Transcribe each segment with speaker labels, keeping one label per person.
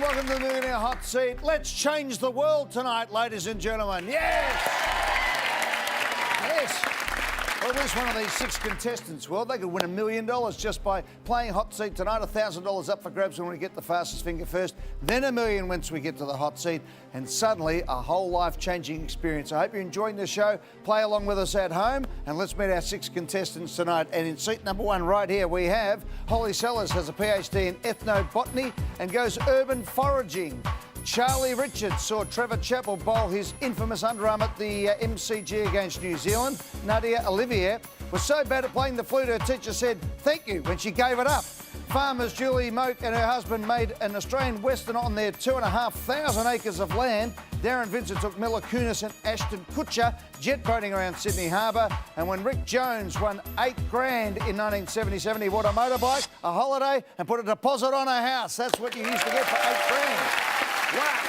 Speaker 1: welcome to the Millionaire Hot Seat. Let's change the world tonight, ladies and gentlemen. Yes! Yes! Well, at least one of these 6 contestants, well, they could win $1 million just by playing Hot Seat tonight. $1,000 up for grabs when we get the fastest finger first, then $1 million once we get to the Hot Seat, and suddenly a whole life-changing experience. I hope you're enjoying the show. Play along with us at home, and let's meet our 6 contestants tonight. And in seat number 1 right here, we have Holly Sellers, has a PhD in ethnobotany and goes urban foraging. Charlie Richards saw Trevor Chappell bowl his infamous underarm at the MCG against New Zealand. Nadia Olivier was so bad at playing the flute, her teacher said thank you when she gave it up. Farmers Julie Moak and her husband made an Australian Western on their 2,500 acres of land. Darren Vincent took Mila Kunis and Ashton Kutcher jet boating around Sydney Harbour. And when Rick Jones won $8 grand in 1977, he bought a motorbike, a holiday, and put a deposit on a house. That's what you used to get for $8 grand. Wow.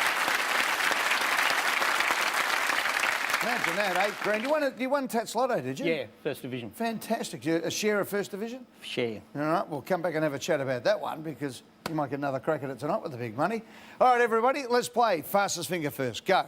Speaker 1: Imagine that, $8 grand. You won Tats Lotto, did you?
Speaker 2: Yeah, First Division.
Speaker 1: Fantastic. A share of First Division?
Speaker 2: Share.
Speaker 1: All right, we'll come back and have a chat about that one because you might get another crack at it tonight with the big money. All right, everybody, let's play Fastest Finger First. Go.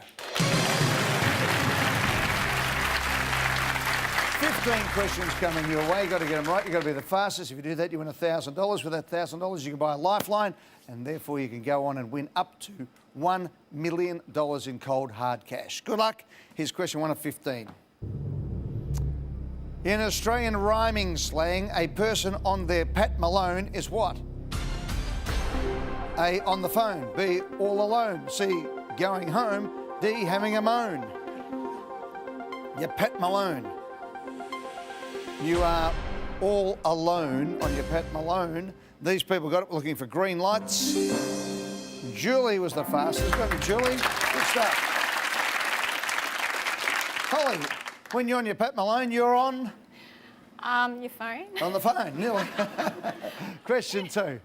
Speaker 1: 15 questions coming your way. You've got to get them right. You've got to be the fastest. If you do that, you win $1,000. With that $1,000, you can buy a lifeline, and therefore you can go on and win up to $1 million in cold hard cash. Good luck. Here's question 1 of 15. In Australian rhyming slang, a person on their Pat Malone is what? A, on the phone. B, all alone. C, going home. D, having a moan. Your Pat Malone. You are all alone on your Pat Malone. These people got it looking for green lights. Julie was the fastest. Got it, Julie. Good stuff. Holly, when you're on your Pat Malone, you're on?
Speaker 3: Your phone.
Speaker 1: On the phone, nearly. Question 2.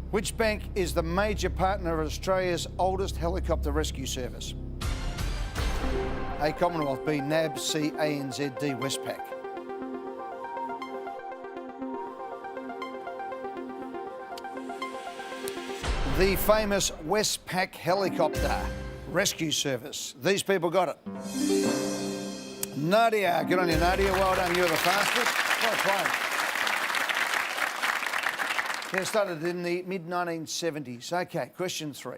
Speaker 1: Which bank is the major partner of Australia's oldest helicopter rescue service? A, Commonwealth. B, NAB. C, ANZ. D, Westpac. The famous Westpac helicopter rescue service. These people got it. Nadia, good on you, Nadia. Well done. You're the fastest. Well played. It started in the mid-1970s. Okay, question 3.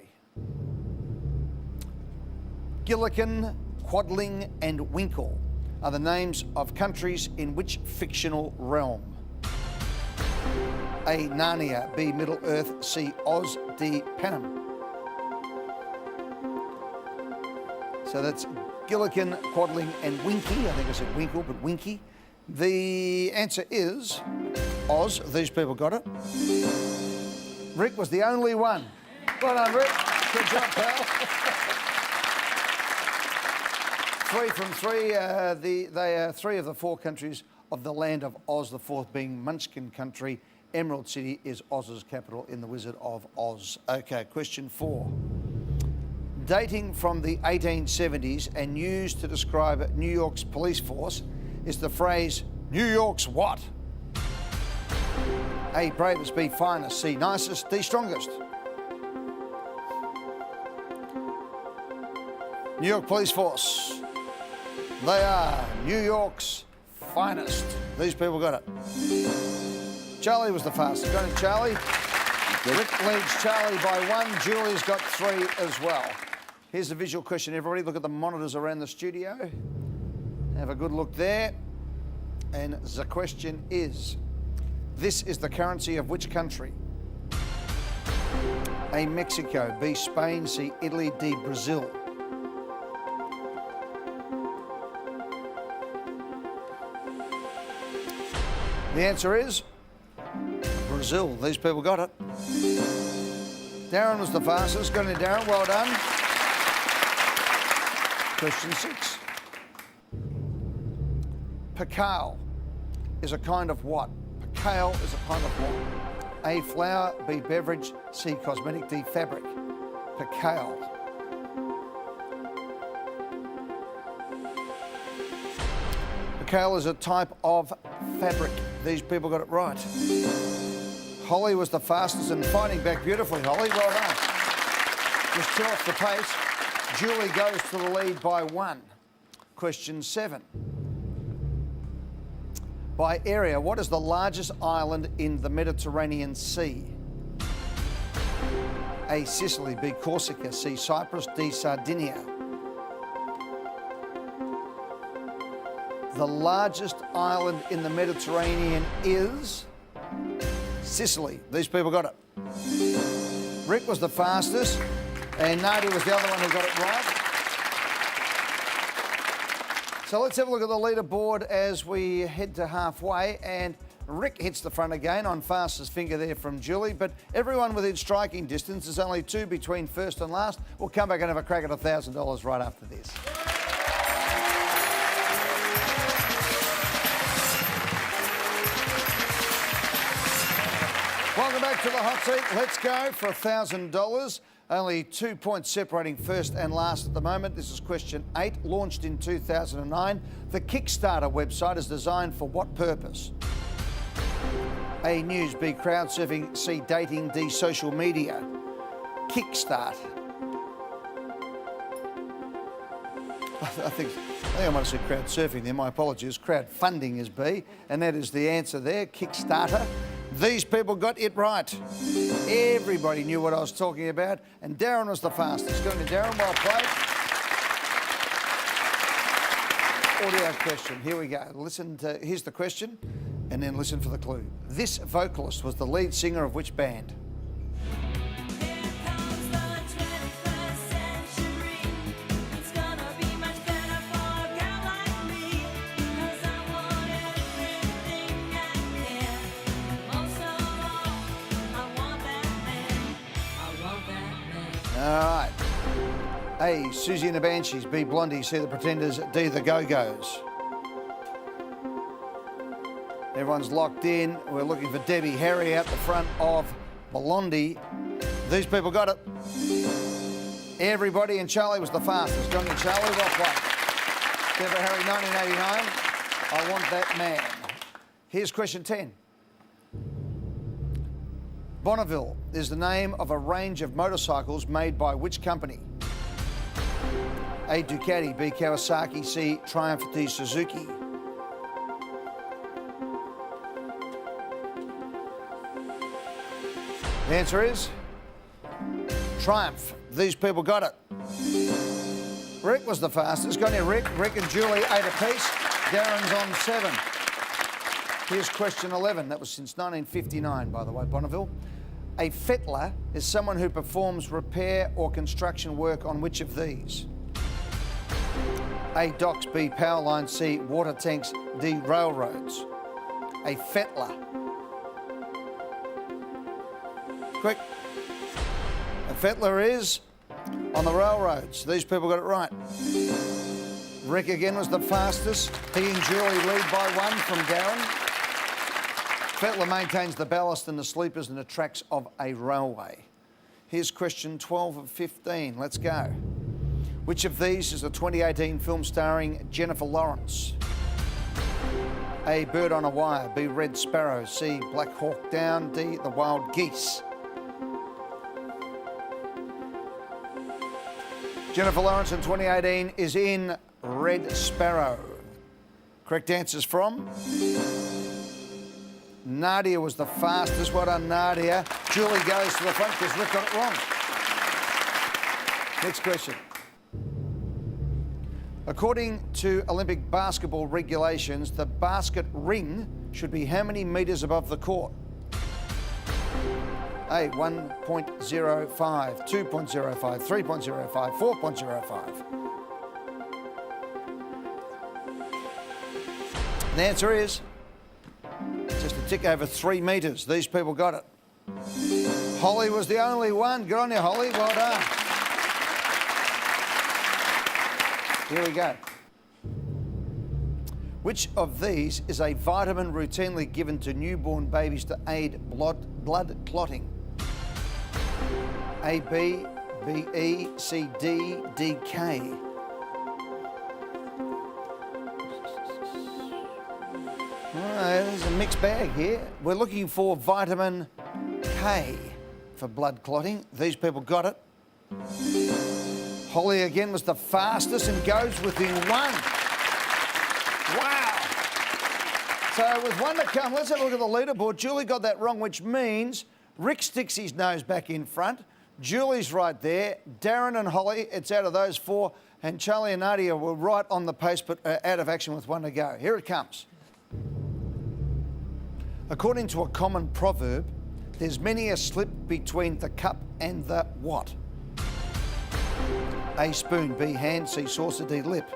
Speaker 1: Gilligan, Quadling and Winkle are the names of countries in which fictional realm? A, Narnia. B, Middle-earth. C, Oz. D, Panem. So that's Gilligan, Quadling and Winky. I think I said Winkle, but Winky. The answer is Oz. These people got it. Rick was the only one. Well done, Rick. Good job, pal. 3 from 3. They are 3 of the 4 countries of the land of Oz, the 4th being Munchkin country. Emerald City is Oz's capital in The Wizard of Oz. Okay, question 4. Dating from the 1870s and used to describe New York's police force is the phrase, New York's what? A, bravest. B, finest. C, nicest. D, strongest. New York Police Force. They are New York's finest. These people got it. Charlie was the fastest. Got it, Charlie. Rick leads Charlie by 1. Julie's got 3 as well. Here's the visual question, everybody. Look at the monitors around the studio. Have a good look there. And the question is, this is the currency of which country? A, Mexico. B, Spain. C, Italy. D, Brazil. The answer is Brazil. These people got it. Darren was the fastest. Got it, Darren. Well done. Question 6. Pacao is a kind of what? Pacao is a kind of what? A, flour. B, beverage. C, cosmetic. D, fabric. Pacao. Pacao is a type of fabric. These people got it right. Holly was the fastest and fighting back beautifully, Holly. Well done. Just 2 off the pace. Julie goes to the lead by 1. Question 7. By area, what is the largest island in the Mediterranean Sea? A, Sicily, B, Corsica, C, Cyprus, D, Sardinia. The largest island in the Mediterranean is Sicily. These people got it. Rick was the fastest, and Nadia was the other one who got it right. So let's have a look at the leaderboard as we head to halfway, and Rick hits the front again on fastest finger there from Julie, but everyone within striking distance. There's only 2 between first and last. We'll come back and have a crack at $1,000 right after this. Welcome back to the hot seat. Let's go for $1,000. Only 2 points separating first and last at the moment. This is question 8, launched in 2009. The Kickstarter website is designed for what purpose? A, news, B, crowd surfing, C, dating, D, social media. Kickstart. I think I might have said crowd surfing there. My apologies. Crowdfunding is B, and that is the answer there. Kickstarter. These people got it right. Everybody knew what I was talking about, and Darren was the fastest. Going to Darren, well played. Audio question. Here we go. Here's the question, and then listen for the clue. This vocalist was the lead singer of which band? All right. A, Susie and the Banshees. B, Blondie. C, the Pretenders. D, the Go-Go's. Everyone's locked in. We're looking for Debbie Harry out the front of Blondie. These people got it. Everybody, and Charlie was the fastest. Johnny and Charlie, well played. Debbie Harry, 1989. I want that man. Here's question 10. Bonneville is the name of a range of motorcycles made by which company? A, Ducati, B, Kawasaki, C, Triumph, D, Suzuki. The answer is Triumph. These people got it. Rick was the fastest. Go on here, Rick. Rick and Julie, 8 apiece. Darren's on 7. Here's question 11. That was since 1959, by the way, Bonneville. A fettler is someone who performs repair or construction work on which of these? A, docks, B, power lines, C, water tanks, D, railroads. A fettler. Quick. A fettler is on the railroads. These people got it right. Rick again was the fastest. He and Julie lead by 1 from Darren. Fettler maintains the ballast and the sleepers and the tracks of a railway. Here's question 12 of 15. Let's go. Which of these is a 2018 film starring Jennifer Lawrence? A, Bird on a Wire. B, Red Sparrow. C, Black Hawk Down. D, The Wild Geese. Jennifer Lawrence in 2018 is in Red Sparrow. Correct answers from? Nadia was the fastest. Well done, Nadia. Julie goes to the front because Rick got it wrong. Next question. According to Olympic basketball regulations, the basket ring should be how many metres above the court? A, 1.05, 2.05, 3.05, 4.05. The answer is just a tick over 3 metres. These people got it. Holly was the only one. Good on you, Holly. Well done. Here we go. Which of these is a vitamin routinely given to newborn babies to aid blood clotting? A, B, B, E, C, D, D, K. There's a mixed bag here. We're looking for vitamin pay for blood clotting. These people got it. Holly again was the fastest and goes within one. Wow. So with one to come, let's have a look at the leaderboard. Julie got that wrong, which means Rick sticks his nose back in front. Julie's right there. Darren and Holly, it's out of those four. And Charlie and Nadia were right on the pace, but out of action with one to go. Here it comes. According to a common proverb, there's many a slip between the cup and the what? A, spoon, B, hand, C, saucer, D, lip.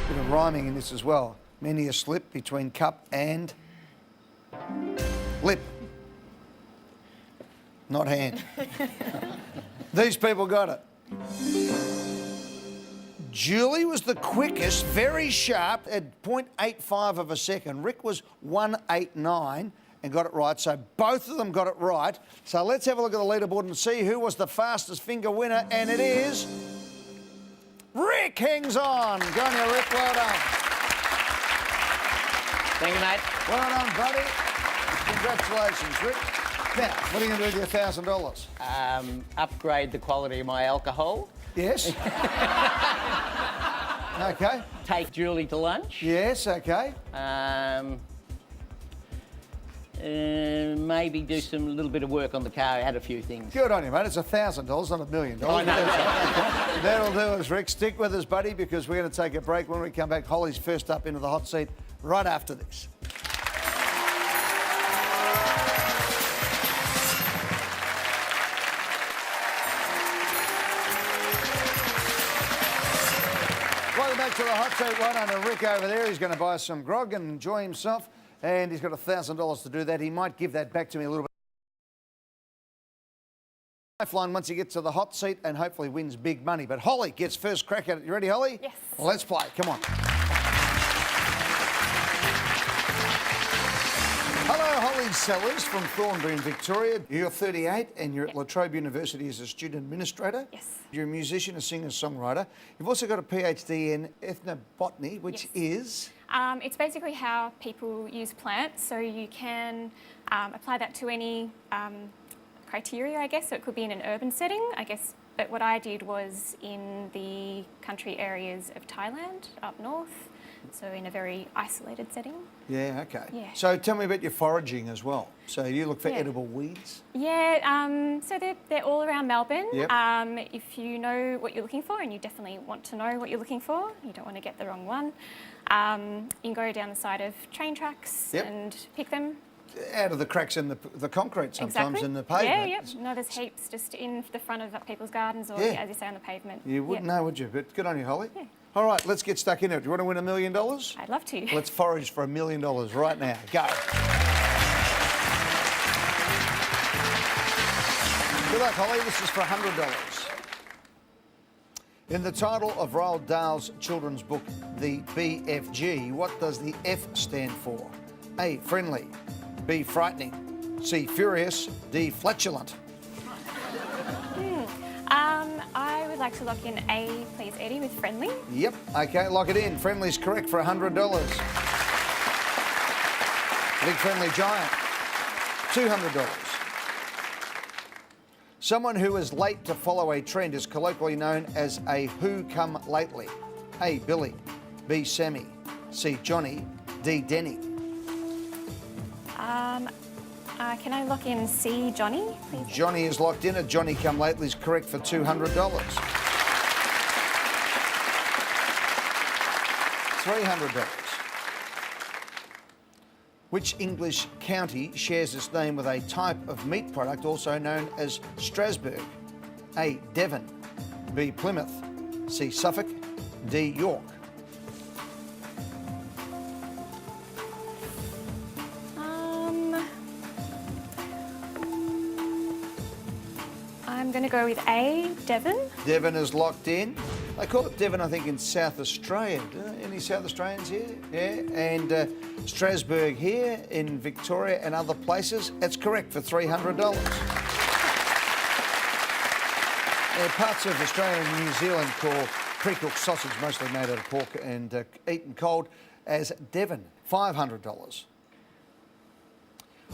Speaker 1: Bit of rhyming in this as well. Many a slip between cup and lip. Not hand. These people got it. Julie was the quickest, very sharp, at 0.85 of a second. Rick was 189 and got it right. So both of them got it right. So let's have a look at the leaderboard and see who was the fastest finger winner. And it is Rick. Hangs on. Go on, you, Rick. Well done.
Speaker 2: Thank you, mate.
Speaker 1: Well done, buddy. Congratulations, Rick. Now, what are you going to do with your $1,000?
Speaker 2: Upgrade the quality of my alcohol.
Speaker 1: Yes. Okay.
Speaker 2: Take Julie to lunch.
Speaker 1: Yes, okay.
Speaker 2: Maybe do some little bit of work on the car. Add a few things.
Speaker 1: Good on you, mate. It's $1,000, not $1 million.
Speaker 2: I know.
Speaker 1: That'll do us, Rick. Stick with us, buddy, because we're going to take a break. When we come back, Holly's first up into the hot seat right after this. Welcome back to the hot seat. Right under Rick over there. He's going to buy some grog and enjoy himself. And he's got $1,000 to do that. He might give that back to me a little bit. Lifeline once he gets to the hot seat and hopefully wins big money. But Holly gets first crack at it. You ready, Holly?
Speaker 3: Yes.
Speaker 1: Well, let's play. Come on. Hello, Holly Sellers from Thornbury in Victoria. You're 38 and you're at La Trobe University as a student administrator.
Speaker 3: Yes.
Speaker 1: You're a musician, a singer, songwriter. You've also got a PhD in ethnobotany, which is...
Speaker 3: It's basically how people use plants, so you can apply that to any criteria, I guess. So it could be in an urban setting, I guess. But what I did was in the country areas of Thailand, up north, so in a very isolated setting.
Speaker 1: Yeah, okay.
Speaker 3: Yeah.
Speaker 1: So tell me about your foraging as well. So you look for edible weeds?
Speaker 3: Yeah, so they're all around Melbourne.
Speaker 1: Yep.
Speaker 3: If you know what you're looking for, and you definitely want to know what you're looking for, you don't want to get the wrong one, you can go down the side of train tracks and pick them.
Speaker 1: Out of the cracks in the concrete sometimes in the pavement.
Speaker 3: Yeah, yep. No, there's heaps just in the front of people's gardens or, as you say, on the pavement.
Speaker 1: You wouldn't know, would you? But good on you, Holly.
Speaker 3: Yeah.
Speaker 1: All right, let's get stuck in it. Do you want to win $1 million?
Speaker 3: I'd love to.
Speaker 1: Let's forage for $1 million right now. Go. Good luck, Holly. This is for $100. In the title of Roald Dahl's children's book, The BFG, what does the F stand for? A, friendly. B, frightening. C, furious. D, flatulent.
Speaker 3: I would like to lock in A, please, Eddie, with friendly.
Speaker 1: Yep. Okay, lock it in. Friendly's correct for $100. Big friendly giant. $200. Someone who is late to follow a trend is colloquially known as a who come lately. A, Billy. B, Sammy. C, Johnny. D, Denny.
Speaker 3: Can I lock in C, Johnny, please?
Speaker 1: Johnny is locked in. A Johnny come lately is correct for $200. $300. Which English county shares its name with a type of meat product also known as Strasbourg? A, Devon. B, Plymouth. C, Suffolk. D, York.
Speaker 3: I'm going to go with A, Devon.
Speaker 1: Devon is locked in. They call it Devon, I think, in South Australia. Any South Australians here? Yeah. And Strasbourg here in Victoria and other places. That's correct for $300. There are parts of Australia and New Zealand call Pre-cooked sausage, mostly made out of pork and eaten cold, as Devon, $500.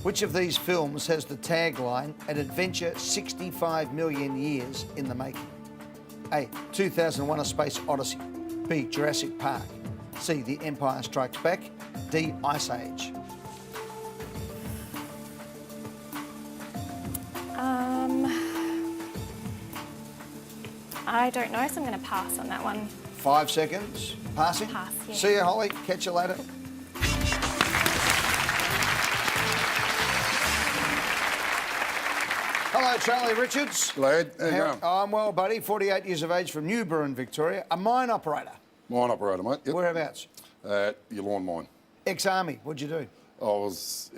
Speaker 1: Which of these films has the tagline, an adventure 65 million years in the making? A, 2001 A Space Odyssey. B, Jurassic Park. C, The Empire Strikes Back. D, Ice Age.
Speaker 3: I don't know, so I'm going to pass on that one.
Speaker 1: 5 seconds. Passing?
Speaker 3: Pass, yeah.
Speaker 1: See you, Holly. Catch you later. Hello, Charlie Richards.
Speaker 4: Glad. How you going?
Speaker 1: I'm well, buddy. 48 years of age from Newborough in Victoria. A mine operator.
Speaker 4: Mine operator, mate. Yep.
Speaker 1: Whereabouts?
Speaker 4: Your lawn mine.
Speaker 1: Ex-army. What'd you do?
Speaker 4: I was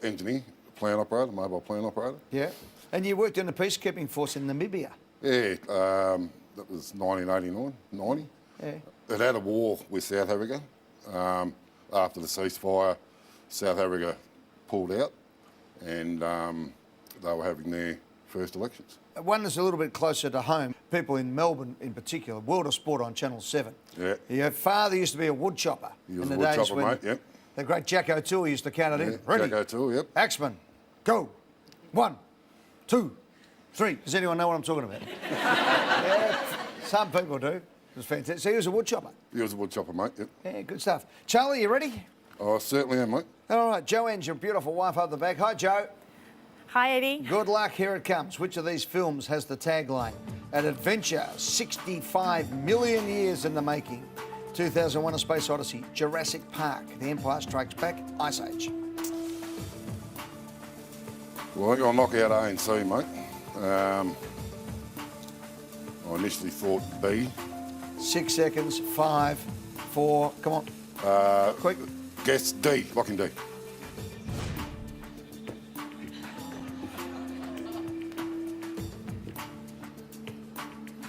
Speaker 4: engineer, plant operator, mobile plant operator.
Speaker 1: Yeah. And you worked in the peacekeeping force in Namibia.
Speaker 4: Yeah, that was 1989, 90.
Speaker 1: Yeah.
Speaker 4: It had a war with South Africa. After the ceasefire, South Africa pulled out and they were having their first elections.
Speaker 1: One that's a little bit closer to home. People in Melbourne, in particular, World of Sport on Channel 7.
Speaker 4: Yeah.
Speaker 1: Your father used to be a wood chopper.
Speaker 4: He was
Speaker 1: in
Speaker 4: a
Speaker 1: the
Speaker 4: wood
Speaker 1: days
Speaker 4: chopper,
Speaker 1: when
Speaker 4: mate, yep.
Speaker 1: the great Jack O'Toole used to count it in. Ready?
Speaker 4: Jack O'Toole, yep.
Speaker 1: Axeman, go. 1, 2, 3. Does anyone know what I'm talking about? Yeah, some people do. It was fantastic. So he was a wood chopper.
Speaker 4: He was a wood chopper, mate, yep.
Speaker 1: Yeah, good stuff. Charlie, you ready?
Speaker 4: I certainly am, mate.
Speaker 1: All right, Joanne's your beautiful wife up the back. Hi, Joe.
Speaker 5: Hi, Eddie.
Speaker 1: Good luck, here it comes. Which of these films has the tagline, an adventure 65 million years in the making? 2001 A Space Odyssey, Jurassic Park, The Empire Strikes Back, Ice Age.
Speaker 4: Well, I think I'll knock out A and C, mate. I initially thought B.
Speaker 1: 6 seconds, 5, 4, come on. Quick.
Speaker 4: Guess D, lock in D.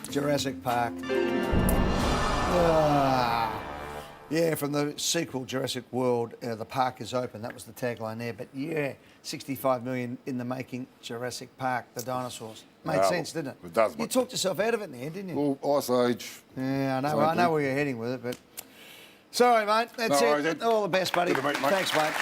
Speaker 1: Jurassic Park. Yeah, from the sequel, Jurassic World, the park is open. That was the tagline there. But yeah, 65 million in the making, Jurassic Park, the dinosaurs. Made sense, didn't it?
Speaker 4: It does,
Speaker 1: You
Speaker 4: mate.
Speaker 1: talked yourself out of it in the end, didn't you?
Speaker 4: Well, Ice Age.
Speaker 1: Yeah, I know.
Speaker 4: Same
Speaker 1: I know
Speaker 4: thing.
Speaker 1: where you're heading with it, but sorry, mate. That's
Speaker 4: No
Speaker 1: it.
Speaker 4: worries, Ed.
Speaker 1: All the best, buddy.
Speaker 4: Good to meet you, mate.
Speaker 1: Thanks, mate.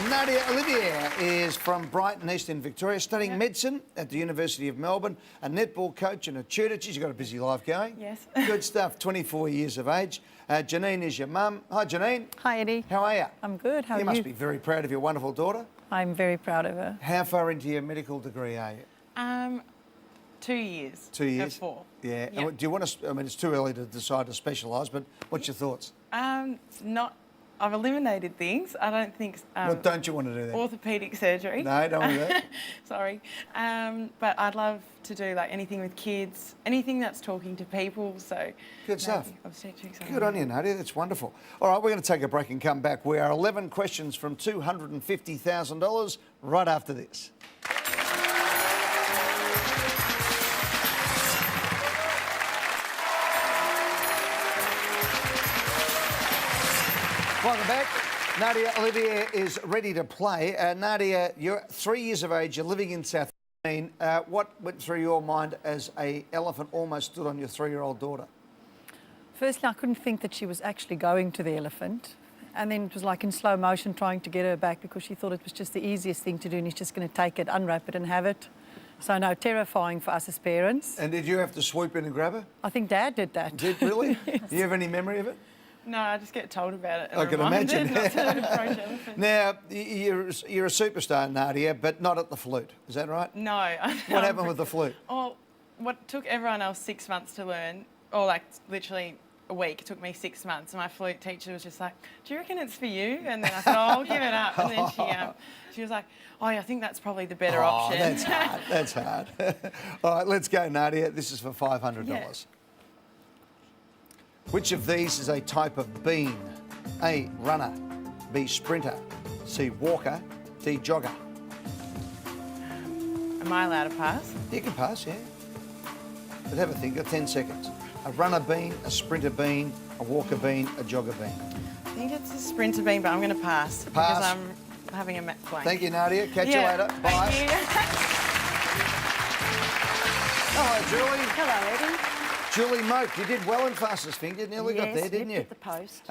Speaker 1: Nadia Olivier is from Brighton East in Victoria, studying medicine at the University of Melbourne, a netball coach and a tutor. She's got a busy life going.
Speaker 5: Yes.
Speaker 1: Good stuff, 24 years of age. Janine is your mum. Hi, Janine.
Speaker 5: Hi, Eddie.
Speaker 1: How are you?
Speaker 5: I'm good. How are
Speaker 1: You
Speaker 5: you?
Speaker 1: must be very proud of your wonderful daughter.
Speaker 5: I'm very proud of her.
Speaker 1: How far into your medical degree are you?
Speaker 6: 2 years.
Speaker 1: 2 years?
Speaker 6: Of 4.
Speaker 1: Yeah.
Speaker 6: Yeah.
Speaker 1: And do you want to, I mean, it's too early to decide to specialise, but what's your thoughts?
Speaker 6: Not. I've eliminated things. I don't think.
Speaker 1: Well, don't you want to do that?
Speaker 6: Orthopedic surgery.
Speaker 1: No, don't want to do that.
Speaker 6: Sorry. But I'd love to do like anything with kids, anything that's talking to people. So.
Speaker 1: Good stuff.
Speaker 6: Obstetrics.
Speaker 1: Good on you, Nadia. That's wonderful. All right, we're going to take a break and come back. We are 11 questions from $250,000 right after this. Welcome back. Nadia Olivier is ready to play. Nadia, you're 3 years of age. You're living in South. What went through your mind as an elephant almost stood on your 3-year-old daughter?
Speaker 5: Firstly, I couldn't think that she was actually going to the elephant. And then it was like in slow motion trying to get her back because she thought it was just the easiest thing to do and he's just going to take it, unwrap it and have it. So no, terrifying for us as parents.
Speaker 1: And did you have to swoop in and grab her?
Speaker 5: I think Dad did that.
Speaker 1: Did really? Do you have any memory of it?
Speaker 6: No, I just get told about it. And
Speaker 1: I can
Speaker 6: reminded
Speaker 1: imagine.
Speaker 6: not to approach elephants.
Speaker 1: Now, you're a superstar, Nadia, but not at the flute. Is that right?
Speaker 6: No.
Speaker 1: What happened with the flute?
Speaker 6: Oh, what took everyone else 6 months to learn, or like literally a week, it took me 6 months. And my flute teacher was just like, "Do you reckon it's for you?" And then I said, "Oh, I'll give it up." And then she was like, "Oh, yeah, I think that's probably the better option."
Speaker 1: That's hard. That's hard. All right, let's go, Nadia. This is for $500.
Speaker 6: Yeah.
Speaker 1: Which of these is a type of bean? A, runner. B, sprinter. C, walker. D, jogger.
Speaker 6: Am I allowed to pass?
Speaker 1: You can pass, yeah. But have a think, got 10 seconds. A runner bean, a sprinter bean, a walker bean, a jogger bean.
Speaker 6: I think it's a sprinter bean, but I'm going to pass.
Speaker 1: Pass.
Speaker 6: Because I'm having a blank.
Speaker 1: Thank you, Nadia. Catch
Speaker 6: Yeah,
Speaker 1: you later. Bye.
Speaker 6: Thank you.
Speaker 1: Hello, Julie.
Speaker 7: Hello, Eddie.
Speaker 1: Julie Moke, you did well in fastest finger. Nearly got there, didn't you?
Speaker 7: At the post.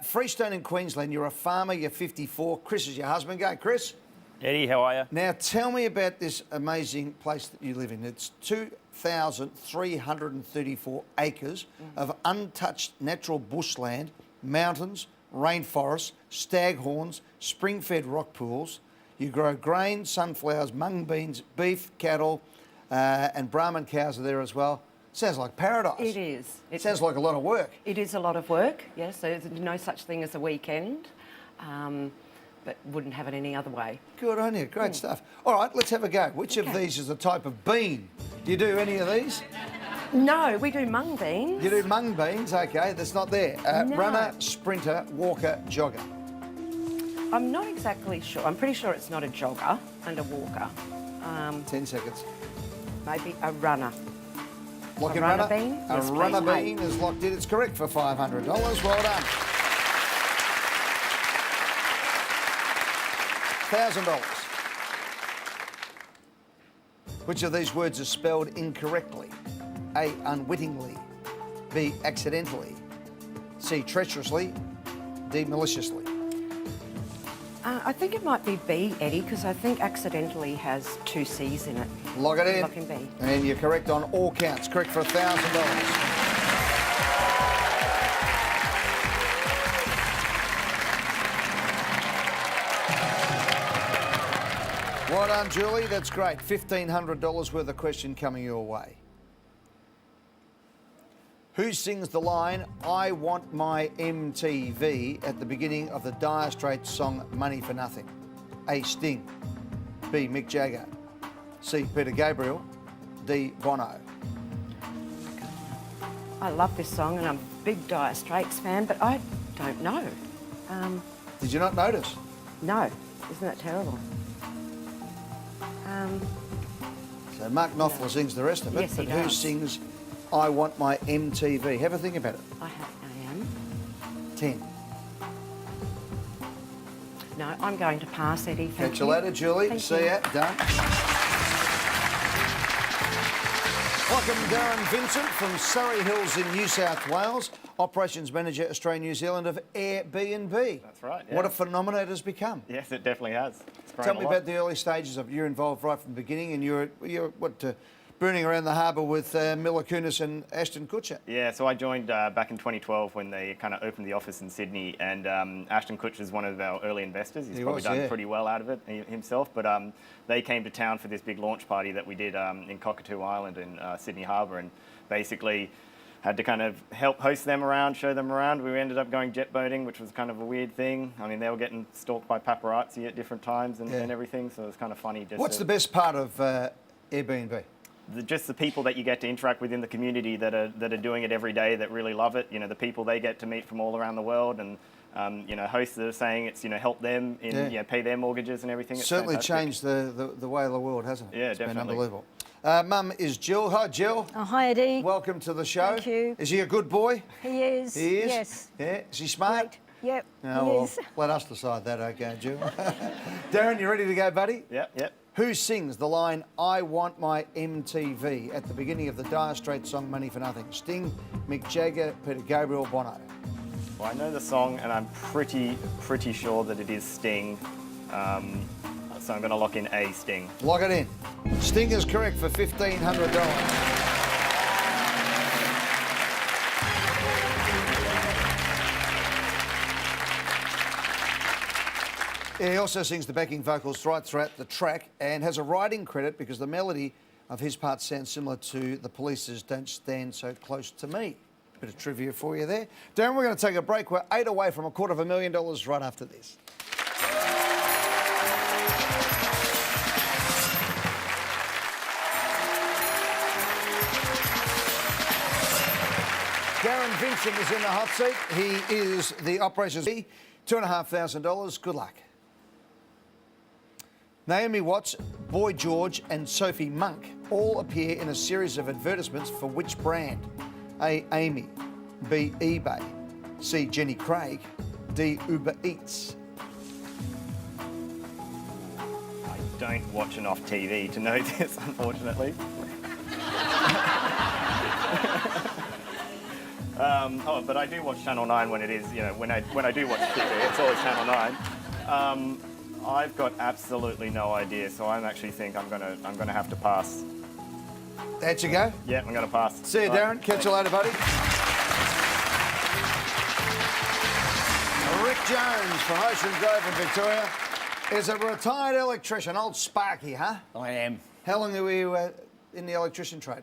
Speaker 1: Freestone in Queensland. You're a farmer. You're 54. Chris is your husband. Go, Chris.
Speaker 8: Eddie, how are you?
Speaker 1: Now, tell me about this amazing place that you live in. It's 2,334 acres of untouched natural bushland, mountains, rainforests, staghorns, spring-fed rock pools. You grow grain, sunflowers, mung beans, beef, cattle, and Brahman cows are there as well. Sounds like paradise.
Speaker 7: It is.
Speaker 1: It sounds like a lot of work.
Speaker 7: It is a lot of work, yes. There's no such thing as a weekend, but wouldn't have it any other way.
Speaker 1: Good on you. Great stuff. All right, let's have a go. Which of these is the type of bean? Do you do any of these?
Speaker 7: No, we do mung beans.
Speaker 1: You do mung beans, okay, that's not there.
Speaker 7: No.
Speaker 1: Runner, sprinter, walker, jogger.
Speaker 7: I'm not exactly sure. I'm pretty sure it's not a jogger and a walker.
Speaker 1: 10 seconds.
Speaker 7: Maybe a runner.
Speaker 1: Lock
Speaker 7: A
Speaker 1: in
Speaker 7: runner
Speaker 1: runner.
Speaker 7: bean?
Speaker 1: A
Speaker 7: Yes,
Speaker 1: runner
Speaker 7: please.
Speaker 1: bean is locked in. It's correct for $500. Well done. $1,000. Which of these words is spelled incorrectly? A, unwittingly. B, accidentally. C, treacherously. D, maliciously.
Speaker 7: I think it might be B, Eddie, because I think accidentally has 2 C's in it.
Speaker 1: Lock it in.
Speaker 7: Lock in B.
Speaker 1: And you're correct on all counts. Correct for $1,000. Well done, Julie. That's great. $1,500 worth of question coming your way. Who sings the line, I want my MTV, at the beginning of the Dire Straits song Money for Nothing? A, Sting. B, Mick Jagger. C, Peter Gabriel. D, Bono.
Speaker 7: I love this song and I'm a big Dire Straits fan, but I don't know.
Speaker 1: Did you not notice?
Speaker 7: No. Isn't that terrible?
Speaker 1: So Mark Knopfler sings the rest of it,
Speaker 7: Yes, he
Speaker 1: but who
Speaker 7: does.
Speaker 1: sings I want my MTV? Have a think about it.
Speaker 7: I am.
Speaker 1: 10.
Speaker 7: No, I'm going to pass, Eddie. Thank
Speaker 1: Catch you later, Julie.
Speaker 7: Thank
Speaker 1: See
Speaker 7: you.
Speaker 1: ya. Done. Welcome, Darren Vincent from Surrey Hills in New South Wales, Operations Manager, Australia New Zealand of Airbnb.
Speaker 8: That's right,
Speaker 1: What
Speaker 8: yeah.
Speaker 1: a phenomenon it has become.
Speaker 8: Yes, it definitely has. It's grown
Speaker 1: Tell
Speaker 8: a
Speaker 1: me
Speaker 8: lot.
Speaker 1: about the early stages of it. You're involved right from the beginning, and you're burning around the harbour with Miller Kunis and Ashton Kutcher.
Speaker 8: Yeah, so I joined back in 2012 when they kind of opened the office in Sydney, and Ashton Kutcher is one of our early investors. He's
Speaker 1: He
Speaker 8: probably
Speaker 1: was,
Speaker 8: done
Speaker 1: yeah.
Speaker 8: pretty well out of it himself, but they came to town for this big launch party that we did in Cockatoo Island in Sydney Harbour, and basically had to kind of help host them around, show them around. We ended up going jet boating, which was kind of a weird thing. I mean, they were getting stalked by paparazzi at different times and everything, so it was kind of funny. Just
Speaker 1: What's the best part of Airbnb?
Speaker 8: just the people that you get to interact with in the community that are doing it every day, that really love it. You know, the people they get to meet from all around the world, and you know, hosts that are saying it's, you know, help them in, you know, pay their mortgages and everything. It's
Speaker 1: Certainly
Speaker 8: fantastic.
Speaker 1: changed the way of the world, hasn't it?
Speaker 8: Yeah,
Speaker 1: It's been
Speaker 8: definitely.
Speaker 1: unbelievable. Mum is Jill. Hi, Jill.
Speaker 9: Oh, hi, Eddie.
Speaker 1: Welcome to the show.
Speaker 9: Thank you.
Speaker 1: Is he a good boy?
Speaker 9: He is.
Speaker 1: He is?
Speaker 9: Yes.
Speaker 1: Yeah. Is he smart?
Speaker 9: Great. Yep.
Speaker 1: Oh,
Speaker 9: he
Speaker 1: well,
Speaker 9: is.
Speaker 1: let us decide that, okay, Jill. Darren, you ready to go, buddy?
Speaker 8: Yep.
Speaker 1: Who sings the line, I want my MTV, at the beginning of the Dire Straits song Money for Nothing? Sting, Mick Jagger, Peter Gabriel, Bono.
Speaker 8: Well, I know the song, and I'm pretty sure that it is Sting. So I'm going to lock in A, Sting.
Speaker 1: Lock it in. Sting is correct for $1,500. He also sings the backing vocals right throughout the track and has a writing credit because the melody of his part sounds similar to the Police's Don't Stand So Close to Me. Bit of trivia for you there. Darren, we're going to take a break. We're 8 away from $250,000 right after this. Darren Vincent is in the hot seat. He is the operations B. $2,500. Good luck. Naomi Watts, Boy George and Sophie Monk all appear in a series of advertisements for which brand? A, Amy. B, eBay. C, Jenny Craig. D, Uber Eats.
Speaker 8: I don't watch enough TV to know this, unfortunately. But I do watch Channel 9 when it is, when I do watch TV, it's always Channel 9. I've got absolutely no idea, so I actually think I'm gonna have to pass.
Speaker 1: Out you go.
Speaker 8: Yeah, I'm gonna pass.
Speaker 1: See you, Darren. Catch you later, buddy. Rick Jones from Ocean Grove in Victoria is a retired electrician, old Sparky, huh?
Speaker 2: I am.
Speaker 1: How long were you in the electrician trade?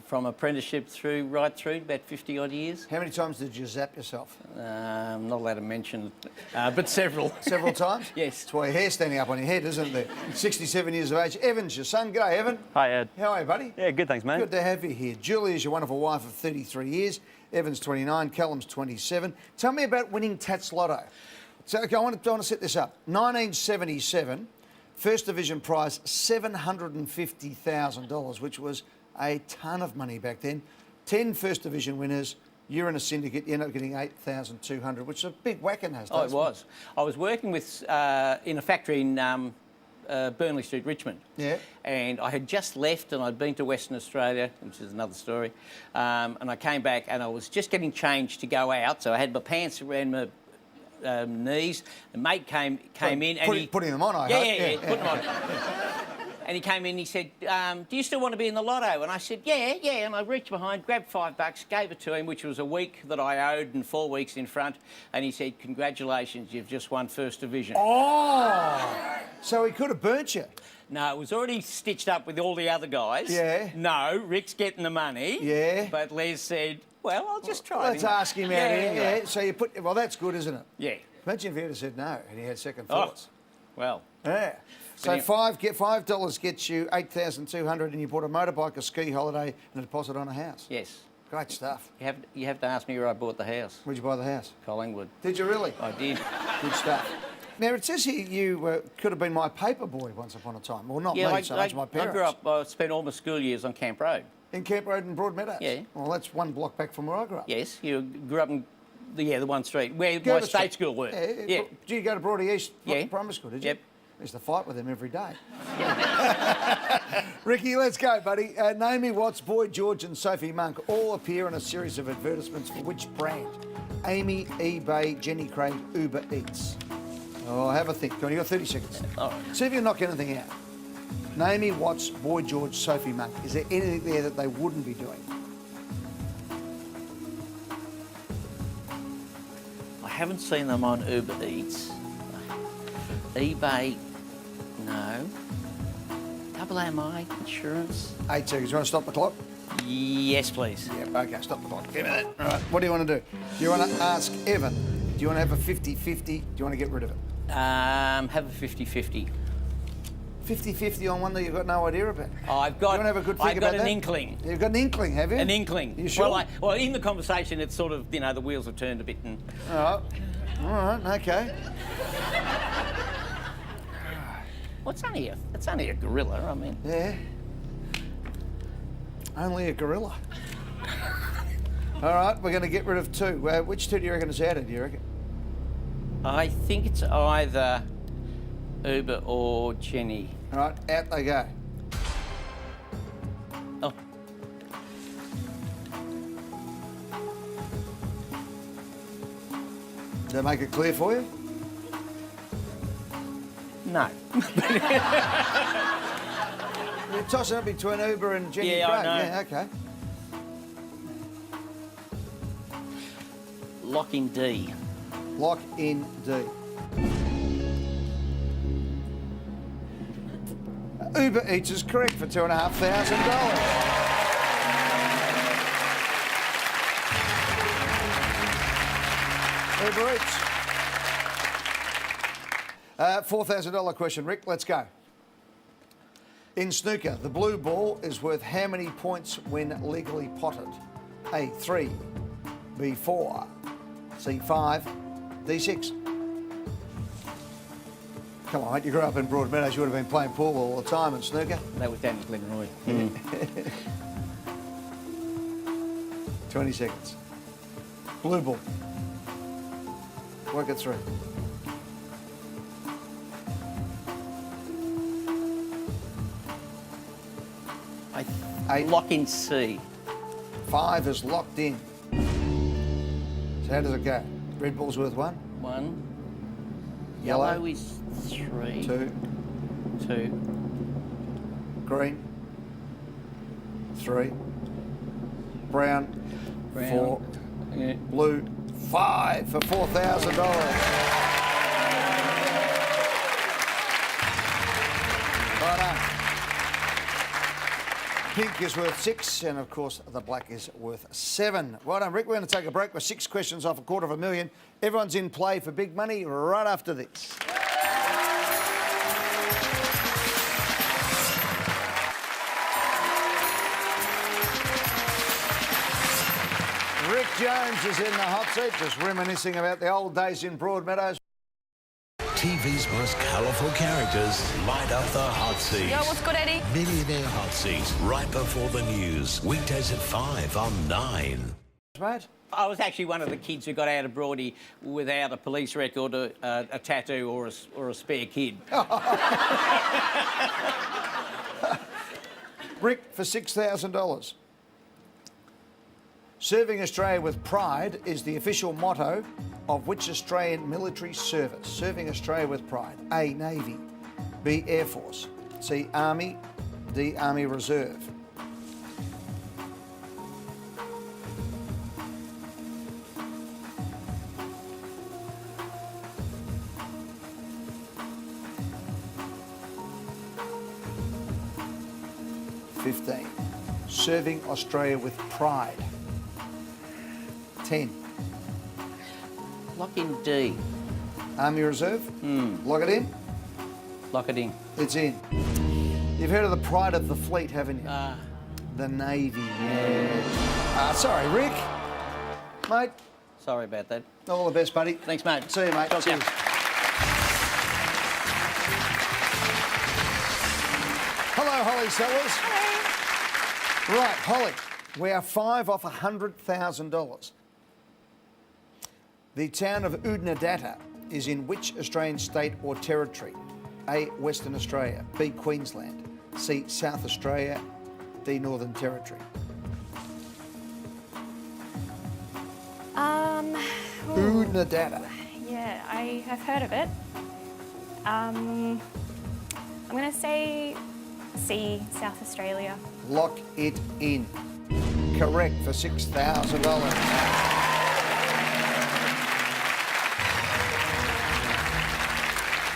Speaker 2: From apprenticeship right through, about 50 odd years.
Speaker 1: How many times did you zap yourself?
Speaker 2: I'm not allowed to mention, but several.
Speaker 1: Several times?
Speaker 2: Yes.
Speaker 1: That's why your hair's standing up on your head, isn't it? 67 years of age. Evan's your son. G'day, Evan.
Speaker 9: Hi, Ed.
Speaker 1: How are you, buddy?
Speaker 9: Yeah, good, thanks, mate.
Speaker 1: Good to have you here. Julie is your wonderful wife of 33 years. Evan's 29. Callum's 27. Tell me about winning Tats Lotto. So, okay, I want to set this up. 1977, First Division prize $750,000, which was a ton of money back then. 10 First Division winners. You're in a syndicate. You end up getting $8,200, which is a big whack in those days.
Speaker 2: Oh, it was. I was working with in a factory in Burnley Street, Richmond.
Speaker 1: Yeah.
Speaker 2: And I had just left, and I'd been to Western Australia, which is another story. And I came back, and I was just getting changed to go out, so I had my pants around my knees. The mate came in and
Speaker 1: putting them on, I
Speaker 2: yeah,
Speaker 1: hope.
Speaker 2: yeah, put them on. And he came in and he said, do you still want to be in the lotto? And I said, yeah. And I reached behind, grabbed $5, gave it to him, which was a week that I owed and 4 weeks in front. And he said, congratulations, you've just won First Division.
Speaker 1: Oh! So he could have burnt you.
Speaker 2: No, it was already stitched up with all the other guys.
Speaker 1: Yeah.
Speaker 2: No, Rick's getting the money.
Speaker 1: Yeah.
Speaker 2: But Les said, well, I'll just try it.
Speaker 1: Let's ask him out here.
Speaker 2: anyway.
Speaker 1: Yeah. So you put... Well, that's good, isn't it?
Speaker 2: Yeah.
Speaker 1: Imagine if he had said no and he had second
Speaker 2: Oh,
Speaker 1: thoughts.
Speaker 2: well.
Speaker 1: Yeah. So $5 gets you $8,200, and you bought a motorbike, a ski holiday, and a deposit on a house.
Speaker 2: Yes.
Speaker 1: Great stuff.
Speaker 2: You have to ask me where I bought the house.
Speaker 1: Where'd you buy the house?
Speaker 2: Collingwood.
Speaker 1: Did you really?
Speaker 2: I did.
Speaker 1: Good stuff. Now, it says here you could have been my paper boy once upon a time. Well, not me so much, my parents.
Speaker 2: I grew up, I spent all my school years on Camp Road.
Speaker 1: In Camp Road in Broadmeadows?
Speaker 2: Yeah.
Speaker 1: Well, that's one block back from where I grew up.
Speaker 2: Yes, you grew up in the one street where my
Speaker 1: Gerber
Speaker 2: state
Speaker 1: Street.
Speaker 2: school worked.
Speaker 1: Yeah. Did you go to Broady East Primary School, did you?
Speaker 2: Yep.
Speaker 1: I used to fight with them every day. Ricky, let's go, buddy. Naomi Watts, Boy George and Sophie Monk all appear in a series of advertisements for which brand? Amy, eBay, Jenny Craig, Uber Eats. Oh, have a think. You got 30 seconds.
Speaker 2: All right.
Speaker 1: See if you knock anything out. Naomi Watts, Boy George, Sophie Monk. Is there anything there that they wouldn't be doing?
Speaker 2: I haven't seen them on Uber Eats. eBay, no. AMI insurance.
Speaker 1: 8 seconds. You want to stop the clock?
Speaker 2: Yes, please.
Speaker 1: Yep, okay, stop the clock. Give me that. All right, what do you want to do? Do you want to ask Evan, do you want to have a 50-50? Do you want to get rid of it?
Speaker 2: Have a 50-50.
Speaker 1: 50-50 on one that you've got no idea about?
Speaker 2: I've
Speaker 1: You want to have a good think
Speaker 2: I've
Speaker 1: about
Speaker 2: got
Speaker 1: that?
Speaker 2: an inkling.
Speaker 1: You've got an inkling, have you?
Speaker 2: An inkling.
Speaker 1: You sure?
Speaker 2: Well, in the conversation, it's sort of, the wheels have turned a bit and...
Speaker 1: All right, okay.
Speaker 2: Well, it's only a gorilla, I mean.
Speaker 1: Yeah. Only a gorilla. All right, we're going to get rid of 2. Which 2 do you reckon is out of, do you reckon?
Speaker 2: I think it's either Uber or Jenny.
Speaker 1: All right, out they go.
Speaker 2: Oh.
Speaker 1: Did that make it clear for you?
Speaker 2: No.
Speaker 1: You're tossing up between Uber and Jenny
Speaker 2: Yeah, I
Speaker 1: Craig.
Speaker 2: know.
Speaker 1: Yeah, okay.
Speaker 2: Lock in D.
Speaker 1: Lock in D. Uber Eats is correct for $2,500. Uber Eats. $4,000 question, Rick. Let's go. In snooker, the blue ball is worth how many points when legally potted? A, 3, B, 4, C, 5, D, 6. Come on, mate, you grew up in Broadmeadows, you would have been playing pool all the time and snooker.
Speaker 2: That was down at Glenroy.
Speaker 1: 20 seconds. Blue ball. Work it through.
Speaker 2: I lock in C.
Speaker 1: 5 is locked in. So how does it go? Red Bull's worth 1.
Speaker 2: 1.
Speaker 1: Yellow.
Speaker 2: Yellow is 3.
Speaker 1: 2.
Speaker 2: 2.
Speaker 1: Green. 3. Brown. 4.
Speaker 2: Yeah.
Speaker 1: Blue. 5 for $4,000. Right on. Pink is worth 6, and of course the black is worth 7. Right on, Rick. We're going to take a break with 6 questions off $250,000. Everyone's in play for big money right after this. Rick Jones is in the hot seat, just reminiscing about the old days in Broadmeadows.
Speaker 9: TV's most colourful characters light up the hot seat.
Speaker 10: Yo, what's good, Eddie?
Speaker 9: Millionaire Hot Seat, right before the news. Weekdays at 5 on 9.
Speaker 1: Mate.
Speaker 2: I was actually one of the kids who got out of Broadie without a police record, a tattoo or a spare kid.
Speaker 1: Rick, for $6,000. Serving Australia with pride is the official motto of which Australian military service? Serving Australia with pride. A, Navy. B, Air Force. C, Army. D, Army Reserve. $15. Serving Australia with pride. 10.
Speaker 2: Lock in D.
Speaker 1: Army Reserve? Lock it in?
Speaker 2: Lock it in.
Speaker 1: It's in. You've heard of the pride of the fleet, haven't you? The Navy, yeah. Sorry, Rick. Mate,
Speaker 2: Sorry about that.
Speaker 1: all the best, buddy.
Speaker 2: Thanks, mate.
Speaker 1: See you, mate.
Speaker 2: Talk to you.
Speaker 1: Cheers. Hello, Holly Sellers.
Speaker 3: Hello.
Speaker 1: Right, Holly, we are 5 off $100,000. The town of Oodnadatta is in which Australian state or territory? A, Western Australia. B, Queensland. C, South Australia. D, Northern Territory. Oodnadatta.
Speaker 3: Yeah, I have heard of it. I'm going to say C, South Australia.
Speaker 1: Lock it in. Correct for $6,000.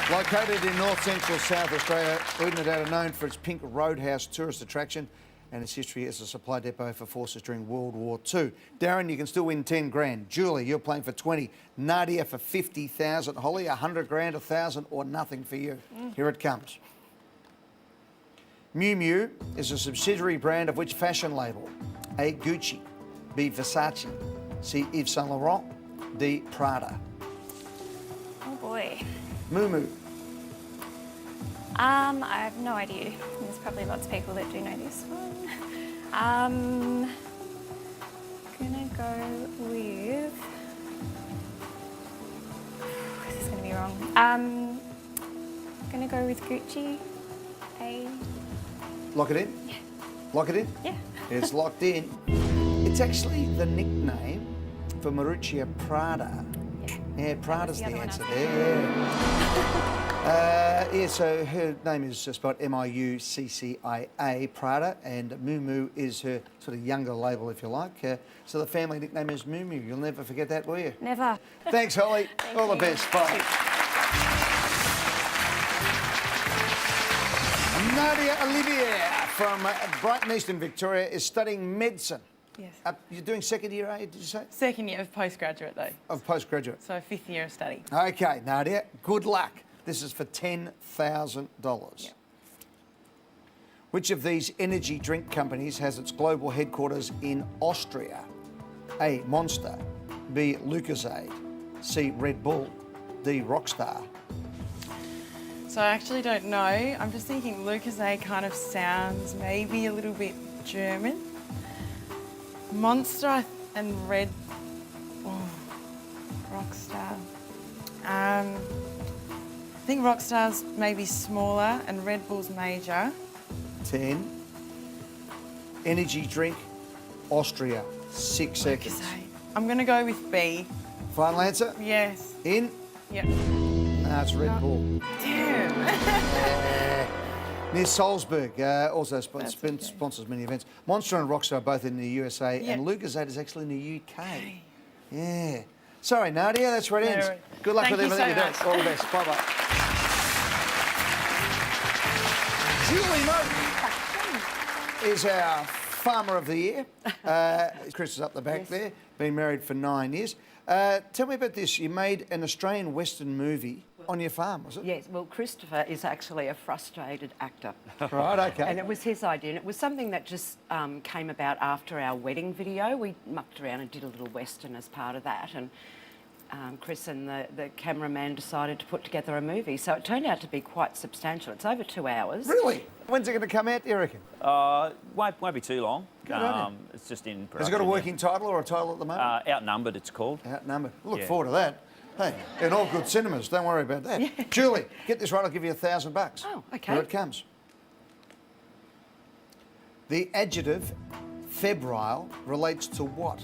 Speaker 1: Located in north-central South Australia, Oodnadatta, known for its pink roadhouse tourist attraction and its history as a supply depot for forces during World War II. Darren, you can still win 10 grand. Julie, you're playing for 20. Nadia for 50,000. Holly, 100 grand, 1,000 or nothing for you. Here it comes. Miu Miu is a subsidiary brand of which fashion label? A, Gucci. B, Versace. C, Yves Saint Laurent. D, Prada.
Speaker 3: Oh boy.
Speaker 1: Moo Moo.
Speaker 3: I have no idea. There's probably lots of people that do know this one. Gonna go with. This is gonna be wrong. Gonna go with Gucci. A.
Speaker 1: Lock it in?
Speaker 3: Yeah.
Speaker 1: Lock it in?
Speaker 3: Yeah.
Speaker 1: It's locked in. It's actually the nickname for Maruccia Prada. Yeah, Prada's the
Speaker 3: other one
Speaker 1: answer
Speaker 3: I
Speaker 1: there, yeah. So her name is spelled M-I-U-C-C-I-A, Prada, and Moo Moo is her sort of younger label, if you like. So the family nickname is Moo Moo. You'll never forget that, will you?
Speaker 3: Never.
Speaker 1: Thanks, Holly. All the
Speaker 3: you.
Speaker 1: best. Bye. Nadia Olivier from Brighton, Eastern Victoria, is studying medicine.
Speaker 6: Yes.
Speaker 1: You're doing second year, did you say?
Speaker 6: Second year of postgraduate though.
Speaker 1: Of postgraduate.
Speaker 6: So 5th year of study.
Speaker 1: Okay, Nadia, good luck. This is for $10,000.
Speaker 6: Yeah.
Speaker 1: Which of these energy drink companies has its global headquarters in Austria? A, Monster. B, Lucozade. C, Red Bull. D, Rockstar.
Speaker 6: So I actually don't know. I'm just thinking Lucozade kind of sounds maybe a little bit German. Monster and Red... Oh, Rockstar. I think Rockstar's maybe smaller and Red Bull's major.
Speaker 1: 10. Energy drink Austria. 6 seconds.
Speaker 6: I'm going to go with B.
Speaker 1: Final answer?
Speaker 6: Yes.
Speaker 1: In?
Speaker 6: Yep.
Speaker 1: No, it's Red Bull.
Speaker 6: Damn.
Speaker 1: Near Salzburg, also sponsors many events. Monster and Rockstar are both in the USA,
Speaker 6: Yeah.
Speaker 1: and Lucozade is actually in the UK. Yeah. Sorry, Nadia, that's where it ends.
Speaker 6: worries.
Speaker 1: Good luck
Speaker 6: Thank
Speaker 1: with
Speaker 6: you
Speaker 1: everything
Speaker 6: so
Speaker 1: you
Speaker 6: much.
Speaker 1: do. All the best. Bye-bye. Julie Moten is our Farmer of the Year. Chris is up the back there. Been married for 9 years. Tell me about this. You made an Australian Western movie on your farm, was it?
Speaker 7: Yes, well, Christopher is actually a frustrated actor.
Speaker 1: Right, okay.
Speaker 7: And it was his idea, and it was something that just came about after our wedding video. We mucked around and did a little Western as part of that, and Chris and the cameraman decided to put together a movie. So it turned out to be quite substantial. It's over 2 hours.
Speaker 1: Really? When's it going to come out, do you reckon?
Speaker 10: Won't be too long.
Speaker 1: on him.
Speaker 10: It's just in production.
Speaker 1: Has it got a working title or a title at the moment?
Speaker 10: Outnumbered, it's called.
Speaker 1: Outnumbered. Look
Speaker 10: Yeah.
Speaker 1: forward to that. Hey, in all good cinemas, don't worry about that. Julie, get this right, I'll give you $1,000.
Speaker 7: Oh, okay.
Speaker 1: Here it comes. The adjective febrile relates to what?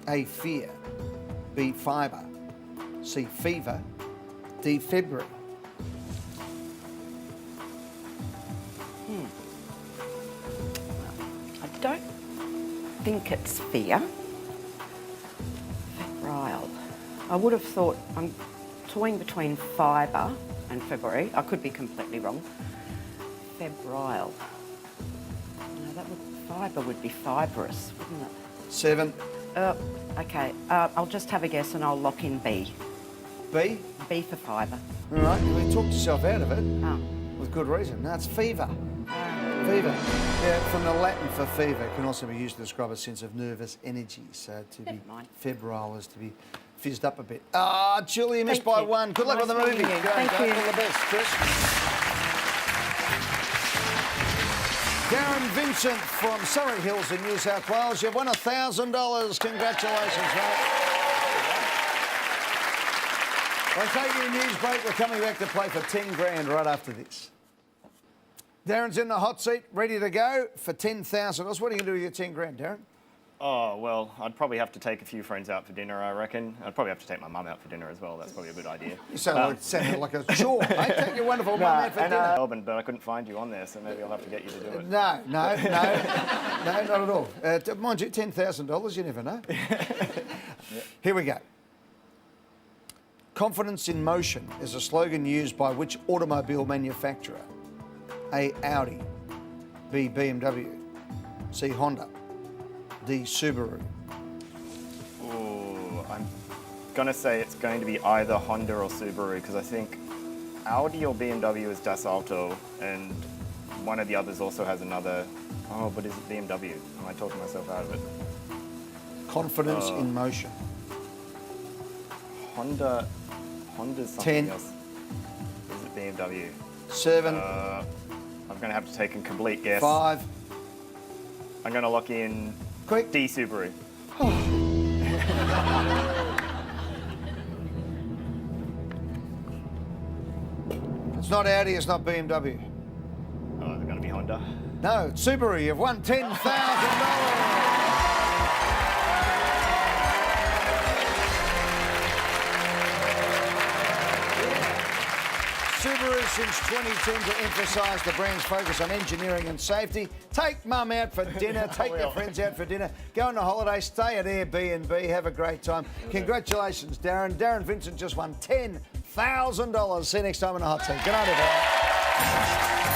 Speaker 1: A, fear. B, fibre. C, fever. D, February.
Speaker 7: I don't think it's fear. Febrile. I would have thought I'm toying between fibre and February. I could be completely wrong. Febrile. No, fibre would be fibrous, wouldn't it?
Speaker 1: 7.
Speaker 7: Okay, I'll just have a guess and I'll lock in B.
Speaker 1: B.
Speaker 7: B for fibre.
Speaker 1: All right, you talked yourself out of it
Speaker 7: Oh.
Speaker 1: with good reason. No, it's fever. Fever. Yeah, from the Latin for fever can also be used to describe a sense of nervous energy. So to be
Speaker 7: Never mind.
Speaker 1: febrile is to be fizzed up a bit. Ah, Julie, you missed
Speaker 7: Thank
Speaker 1: by
Speaker 7: you.
Speaker 1: 1. Good luck with the
Speaker 7: Nice
Speaker 1: movie.
Speaker 7: meeting you.
Speaker 1: Go on,
Speaker 7: Thank
Speaker 1: go.
Speaker 7: you.
Speaker 1: All the best, Chris. Darren Vincent from Surrey Hills in New South Wales. You've won $1,000. Congratulations, mate. We'll take you a news break. We're coming back to play for 10 grand right after this. Darren's in the hot seat, ready to go for $10,000. What are you going to do with your 10 grand, Darren?
Speaker 8: Oh, well, I'd probably have to take a few friends out for dinner, I reckon. I'd probably have to take my mum out for dinner as well. That's probably a good idea.
Speaker 1: You sound like a chore, mate. Take your wonderful mum out for dinner.
Speaker 8: Melbourne, but I couldn't find you on there, so maybe I'll have to get you to do it.
Speaker 1: No, not at all. Mind you, $10,000, you never know. Here we go. Confidence in motion is a slogan used by which automobile manufacturer? A, Audi. B, BMW. C, Honda. D, Subaru.
Speaker 8: Ooh, I'm going to say it's going to be either Honda or Subaru, because I think Audi or BMW is Das Auto, and one of the others also has another. Oh, but is it BMW? Am I talking myself out of it?
Speaker 1: Confidence in motion.
Speaker 8: Honda's something
Speaker 1: 10.
Speaker 8: else. Is it BMW?
Speaker 1: 7.
Speaker 8: I'm going to have to take a complete guess.
Speaker 1: 5.
Speaker 8: I'm going to lock in
Speaker 1: Quick.
Speaker 8: D, Subaru.
Speaker 1: It's not Audi, it's not BMW.
Speaker 8: Oh, is it going to be Honda?
Speaker 1: No, it's Subaru. You've won $10,000. Subaru since 2010 to emphasise the brand's focus on engineering and safety. Take mum out for dinner, take your friends out for dinner, go on a holiday, stay at Airbnb, have a great time. Congratulations, Darren. Darren Vincent just won $10,000. See you next time on the hot seat. Good night, everyone.